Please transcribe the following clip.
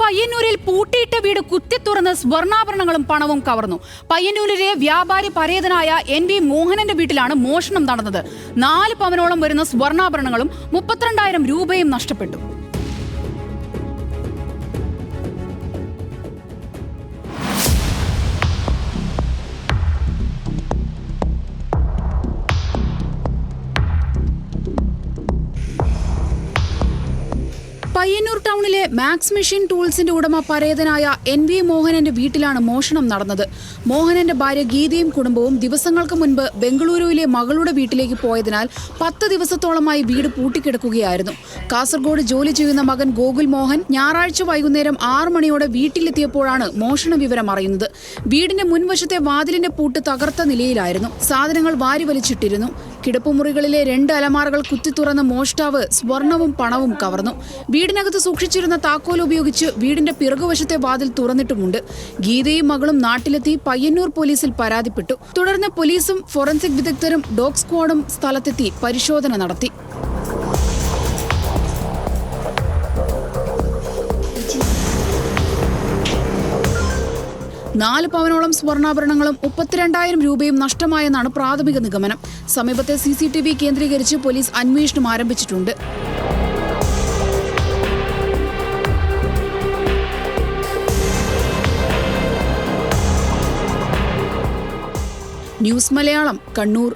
പയ്യന്നൂരിൽ പൂട്ടിയിട്ട വീട് കുത്തിത്തുറന്ന് സ്വർണ്ണാഭരണങ്ങളും പണവും കവർന്നു. പയ്യന്നൂരിലെ വ്യാപാരി പരേതനായ NV മോഹനന്റെ വീട്ടിലാണ് മോഷണം നടന്നത്. 4 പവനോളം വരുന്ന സ്വർണ്ണാഭരണങ്ങളും 32,000 രൂപയും നഷ്ടപ്പെട്ടു. പയ്യന്നൂർ ടൗണിലെ മാക്സ് മെഷീൻ ടൂൾസിന്റെ ഉടമ പരേതനായ NV മോഹനന്റെ വീട്ടിലാണ് മോഷണം നടന്നത്. മോഹനന്റെ ഭാര്യ ഗീതയും കുടുംബവും ദിവസങ്ങൾക്ക് മുൻപ് ബംഗളൂരുവിലെ മകളുടെ വീട്ടിലേക്ക് പോയതിനാൽ 10 ദിവസത്തോളമായി വീട് പൂട്ടിക്കിടക്കുകയായിരുന്നു. കാസർഗോഡ് ജോലി ചെയ്യുന്ന മകൻ ഗോകുൽ മോഹൻ ഞായറാഴ്ച വൈകുന്നേരം 6 മണിയോടെ വീട്ടിലെത്തിയപ്പോഴാണ് മോഷണ വിവരം അറിയുന്നത്. വീടിന്റെ മുൻവശത്തെ വാതിലിന്റെ പൂട്ട് തകർത്ത നിലയിലായിരുന്നു. സാധനങ്ങൾ വാരി വലിച്ചിട്ടിരുന്നു. കിടപ്പുമുറികളിലെ 2 അലമാറകൾ കുത്തിത്തുറന്ന മോഷ്ടാവ് സ്വർണവും പണവും കവർന്നു. വീടിനകത്ത് സൂക്ഷിച്ചിരുന്ന താക്കോൽ ഉപയോഗിച്ച് വീടിന്റെ പിറകുവശത്തെ വാതിൽ തുറന്നിട്ടുമുണ്ട്. ഗീതയും മകളും നാട്ടിലെത്തി പയ്യന്നൂർ പോലീസിൽ പരാതിപ്പെട്ടു. തുടർന്ന് പോലീസും ഫോറൻസിക് വിദഗ്ധരും ഡോഗ് സ്ക്വാഡും സ്ഥലത്തെത്തി പരിശോധന നടത്തി. നാല് പവനോളം സ്വർണ്ണാഭരണങ്ങളും 32,000 രൂപയും നഷ്ടമായെന്നാണ് പ്രാഥമിക നിഗമനം. സമീപത്തെ CCTV കേന്ദ്രീകരിച്ച് പോലീസ് അന്വേഷണം ആരംഭിച്ചിട്ടുണ്ട്. ന്യൂസ് മലയാളം, കണ്ണൂർ.